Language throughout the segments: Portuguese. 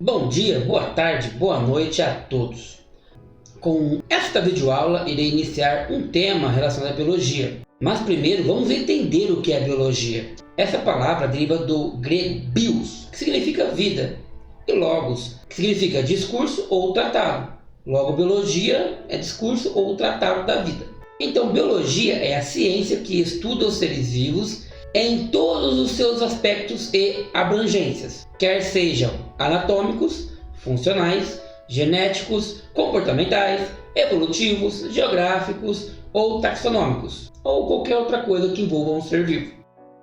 Bom dia, boa tarde, boa noite a todos. Com esta videoaula irei iniciar um tema relacionado à biologia. Mas primeiro vamos entender o que é biologia. Essa palavra deriva do grego bios, que significa vida, e logos, que significa discurso ou tratado. Logo, biologia é discurso ou tratado da vida. Então, biologia é a ciência que estuda os seres vivos em todos os seus aspectos e abrangências, quer sejam anatômicos, funcionais, genéticos, comportamentais, evolutivos, geográficos ou taxonômicos, ou qualquer outra coisa que envolva um ser vivo.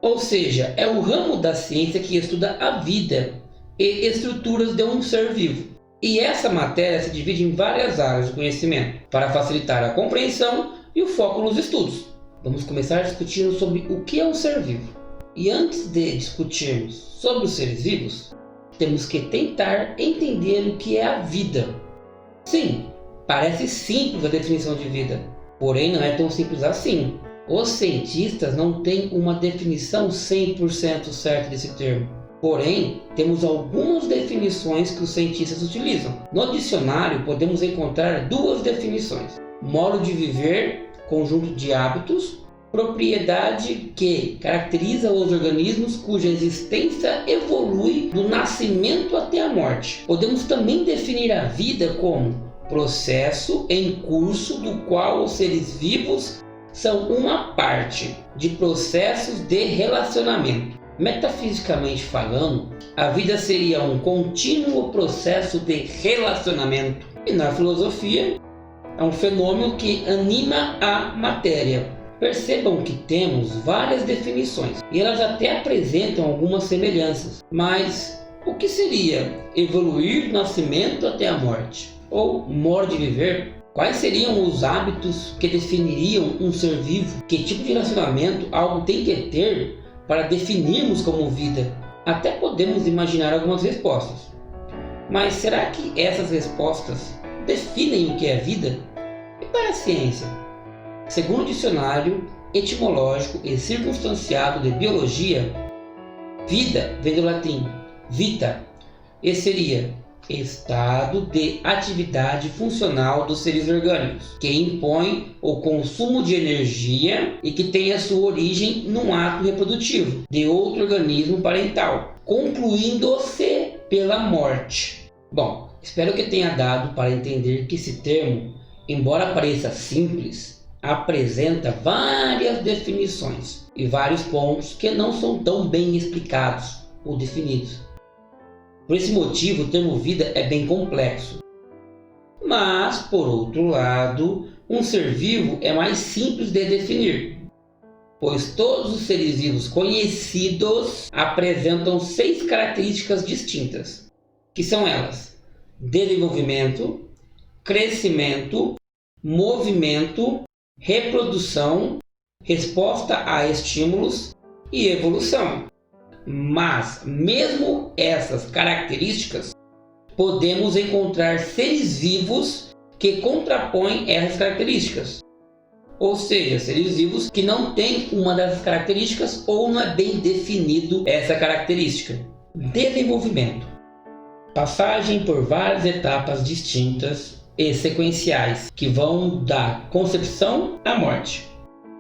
Ou seja, é o ramo da ciência que estuda a vida e estruturas de um ser vivo. E essa matéria se divide em várias áreas de conhecimento, para facilitar a compreensão e o foco nos estudos. Vamos começar discutindo sobre o que é um ser vivo. E antes de discutirmos sobre os seres vivos, temos que tentar entender o que é a vida. Sim, parece simples a definição de vida, porém não é tão simples assim. Os cientistas não têm uma definição 100% certa desse termo. Porém, temos algumas definições que os cientistas utilizam. No dicionário podemos encontrar duas definições: modo de viver, conjunto de hábitos, propriedade que caracteriza os organismos cuja existência evolui do nascimento até a morte. Podemos também definir a vida como processo em curso do qual os seres vivos são uma parte de processos de relacionamento. Metafisicamente falando, a vida seria um contínuo processo de relacionamento. E na filosofia, é um fenômeno que anima a matéria. Percebam que temos várias definições e elas até apresentam algumas semelhanças. Mas o que seria evoluir do nascimento até a morte? Ou modo de viver? Quais seriam os hábitos que definiriam um ser vivo? Que tipo de relacionamento algo tem que ter para definirmos como vida? Até podemos imaginar algumas respostas. Mas será que essas respostas definem o que é vida? E para a ciência? Segundo o dicionário etimológico e circunstanciado de biologia, vida vem do latim vita, e seria estado de atividade funcional dos seres orgânicos, que impõe o consumo de energia e que tem a sua origem num ato reprodutivo de outro organismo parental, concluindo-se pela morte. Bom, espero que tenha dado para entender que esse termo, embora pareça simples, apresenta várias definições e vários pontos que não são tão bem explicados ou definidos. Por esse motivo, o termo vida é bem complexo. Mas, por outro lado, um ser vivo é mais simples de definir, pois todos os seres vivos conhecidos apresentam 6 características distintas, que são elas: desenvolvimento, crescimento, movimento, reprodução, resposta a estímulos e evolução. Mas, mesmo essas características, podemos encontrar seres vivos que contrapõem essas características. Ou seja, seres vivos que não têm uma dessas características ou não é bem definido essa característica. Desenvolvimento. Passagem por várias etapas distintas e sequenciais que vão da concepção à morte.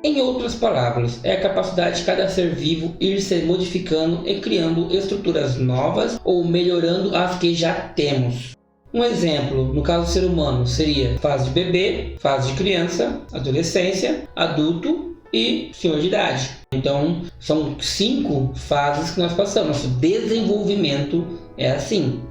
Em outras palavras, é a capacidade de cada ser vivo ir se modificando e criando estruturas novas ou melhorando as que já temos. Um exemplo, no caso do ser humano, seria fase de bebê, fase de criança, adolescência, adulto e senhor de idade. Então, são 5 fases que nós passamos. Nosso desenvolvimento é assim.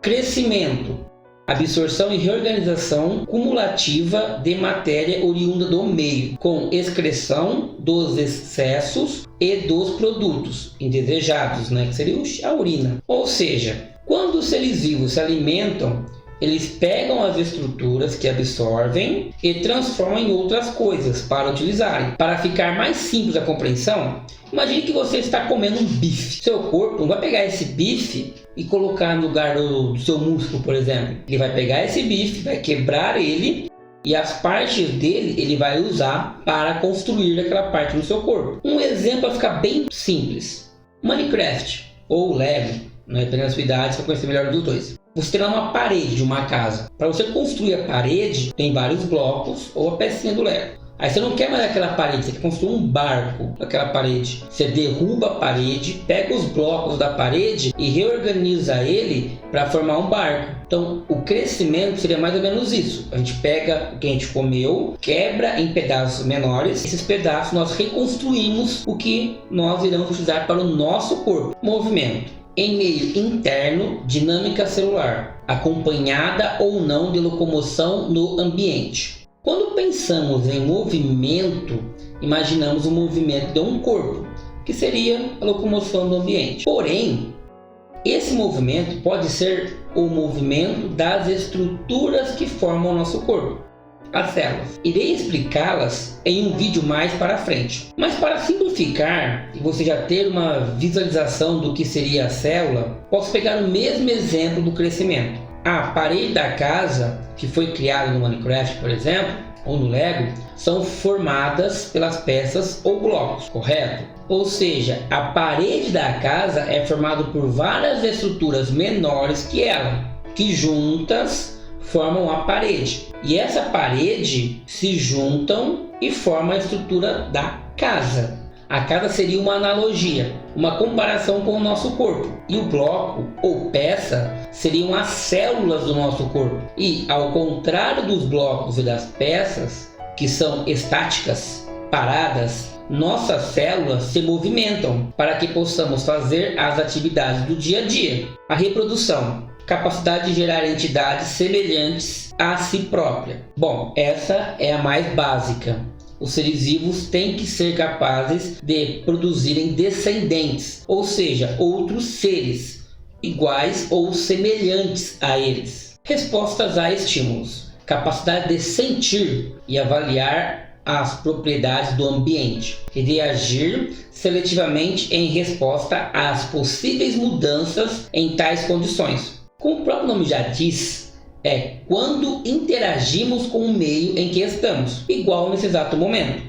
Crescimento. Absorção e reorganização cumulativa de matéria oriunda do meio, com excreção dos excessos e dos produtos indesejados, que seria a urina. Ou seja, quando os seres vivos se alimentam, eles pegam as estruturas que absorvem e transformam em outras coisas para utilizarem. Para ficar mais simples a compreensão, imagine que você está comendo um bife. Seu corpo não vai pegar esse bife e colocar no lugar do seu músculo, por exemplo. Ele vai pegar esse bife, vai quebrar ele e as partes dele ele vai usar para construir aquela parte no seu corpo. Um exemplo para ficar bem simples: Minecraft ou Lego, dependendo da sua idade, você vai conhecer melhor dos dois. você tem lá uma parede de uma casa. Para você construir a parede, tem vários blocos ou a pecinha do Lego. Aí você não quer mais aquela parede, você quer construir um barco naquela parede. Você derruba a parede, pega os blocos da parede e reorganiza ele para formar um barco. Então o crescimento seria mais ou menos isso. A gente pega o que a gente comeu, quebra em pedaços menores. Esses pedaços nós reconstruímos o que nós iremos precisar para o nosso corpo. Movimento. Em meio interno, dinâmica celular, acompanhada ou não de locomoção no ambiente. Quando pensamos em movimento, imaginamos o movimento de um corpo, que seria a locomoção do ambiente. Porém, esse movimento pode ser o movimento das estruturas que formam o nosso corpo, as células. Irei explicá-las em um vídeo mais para frente. Mas para simplificar e você já ter uma visualização do que seria a célula, posso pegar o mesmo exemplo do crescimento. A parede da casa, que foi criada no Minecraft, por exemplo, ou no Lego, são formadas pelas peças ou blocos, correto? Ou seja, a parede da casa é formada por várias estruturas menores que ela, que juntas formam a parede. E essa parede se juntam e formam a estrutura da casa. A casa seria uma analogia, uma comparação com o nosso corpo. E o bloco ou peça seriam as células do nosso corpo. E ao contrário dos blocos e das peças, que são estáticas, paradas, nossas células se movimentam para que possamos fazer as atividades do dia a dia. A reprodução, capacidade de gerar entidades semelhantes a si própria. Bom, essa é a mais básica. Os seres vivos têm que ser capazes de produzirem descendentes, ou seja, outros seres iguais ou semelhantes a eles. Respostas a estímulos: capacidade de sentir e avaliar as propriedades do ambiente e de agir seletivamente em resposta às possíveis mudanças em tais condições. Como o próprio nome já diz, é quando interagimos com o meio em que estamos, igual nesse exato momento.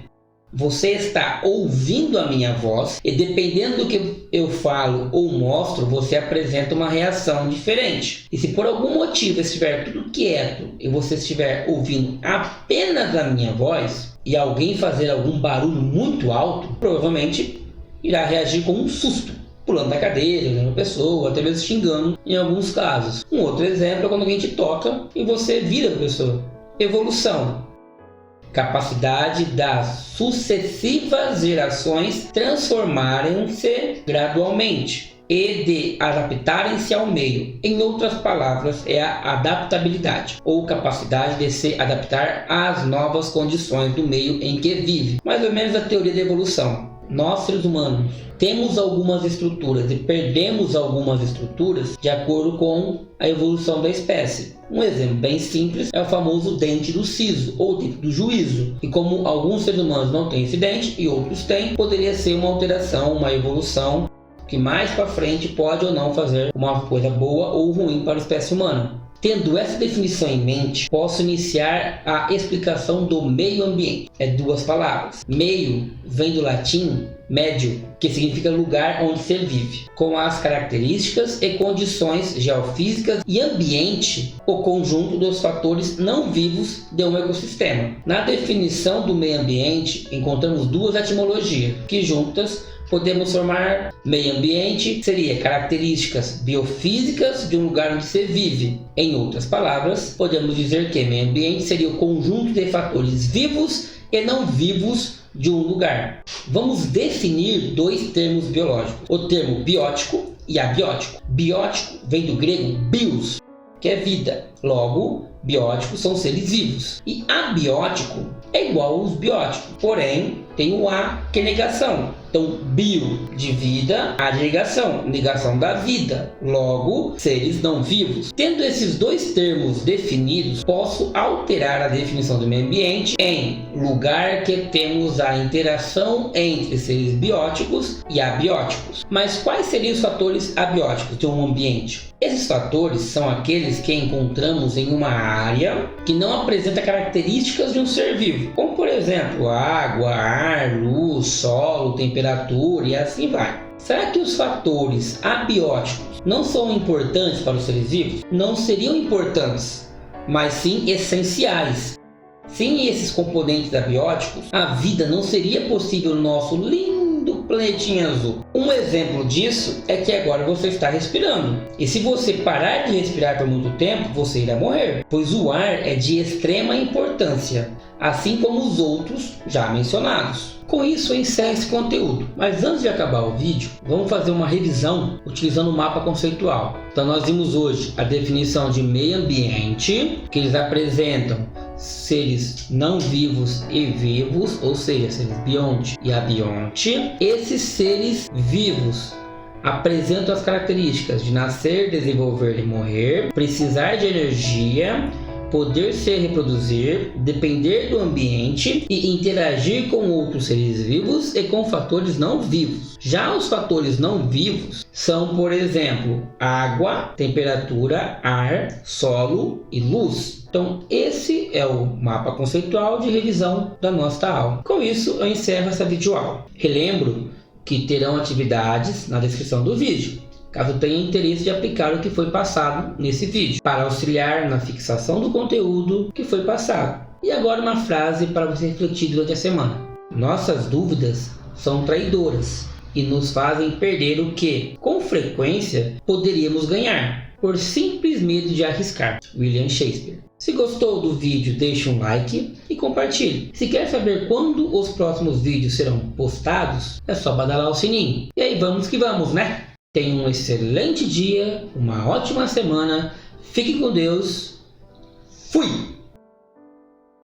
Você está ouvindo a minha voz e dependendo do que eu falo ou mostro, você apresenta uma reação diferente. E se por algum motivo estiver tudo quieto e você estiver ouvindo apenas a minha voz e alguém fazer algum barulho muito alto, provavelmente irá reagir com um susto, pulando da cadeira, olhando a pessoa, até mesmo xingando em alguns casos. Um outro exemplo é quando alguém te toca e você vira a pessoa. Evolução: capacidade das sucessivas gerações transformarem-se gradualmente e de adaptarem-se ao meio. Em outras palavras, é a adaptabilidade, ou capacidade de se adaptar às novas condições do meio em que vive. Mais ou menos a teoria da evolução. Nós, seres humanos, temos algumas estruturas e perdemos algumas estruturas de acordo com a evolução da espécie. Um exemplo bem simples é o famoso dente do siso ou dente do juízo. E como alguns seres humanos não têm esse dente e outros têm, poderia ser uma alteração, uma evolução que mais para frente pode ou não fazer uma coisa boa ou ruim para a espécie humana. Tendo essa definição em mente, posso iniciar a explicação do meio ambiente. É duas palavras. Meio vem do latim médio, que significa lugar onde se vive, com as características e condições geofísicas, e ambiente, o conjunto dos fatores não vivos de um ecossistema. Na definição do meio ambiente, encontramos duas etimologias, que juntas podemos formar meio ambiente, seria características biofísicas de um lugar onde se vive. Em outras palavras, podemos dizer que meio ambiente seria o conjunto de fatores vivos e não vivos de um lugar. Vamos definir dois termos biológicos, o termo biótico e abiótico. Biótico vem do grego bios, que é vida. Logo, bióticos são seres vivos. E abiótico é igual aos bióticos, porém tem o A, que é negação. Então, bio de vida, a de negação, negação da vida. Logo, seres não vivos. Tendo esses dois termos definidos, posso alterar a definição do meio ambiente em lugar que temos a interação entre seres bióticos e abióticos. Mas quais seriam os fatores abióticos de um ambiente? Esses fatores são aqueles que encontramos em uma área que não apresenta características de um ser vivo, como por exemplo água, ar, luz, solo, temperatura e assim vai. Será que os fatores abióticos não são importantes para os seres vivos? Não seriam importantes, mas sim essenciais. Sem esses componentes abióticos, a vida não seria possível no nosso lindo planetinha azul. Um exemplo disso é que agora você está respirando. E se você parar de respirar por muito tempo, você irá morrer, pois o ar é de extrema importância, assim como os outros já mencionados. Com isso, eu encerro esse conteúdo. Mas antes de acabar o vídeo, vamos fazer uma revisão utilizando o mapa conceitual. Então nós vimos hoje a definição de meio ambiente, que eles apresentam seres não vivos e vivos, ou seja, seres bionte e abionte. Esses seres vivos apresentam as características de nascer, desenvolver e morrer, precisar de energia, poder se reproduzir, depender do ambiente e interagir com outros seres vivos e com fatores não vivos. Já os fatores não vivos são, por exemplo, água, temperatura, ar, solo e luz. Então esse é o mapa conceitual de revisão da nossa aula. Com isso eu encerro essa videoaula. Relembro que terão atividades na descrição do vídeo, caso tenha interesse de aplicar o que foi passado nesse vídeo, para auxiliar na fixação do conteúdo que foi passado. E agora uma frase para você refletir durante a semana. Nossas dúvidas são traidoras e nos fazem perder o que, com frequência, poderíamos ganhar, por simples medo de arriscar. William Shakespeare. Se gostou do vídeo, deixe um like e compartilhe. Se quer saber quando os próximos vídeos serão postados, é só badalar o sininho. E aí vamos que vamos, né? Tenha um excelente dia, uma ótima semana, fique com Deus, fui!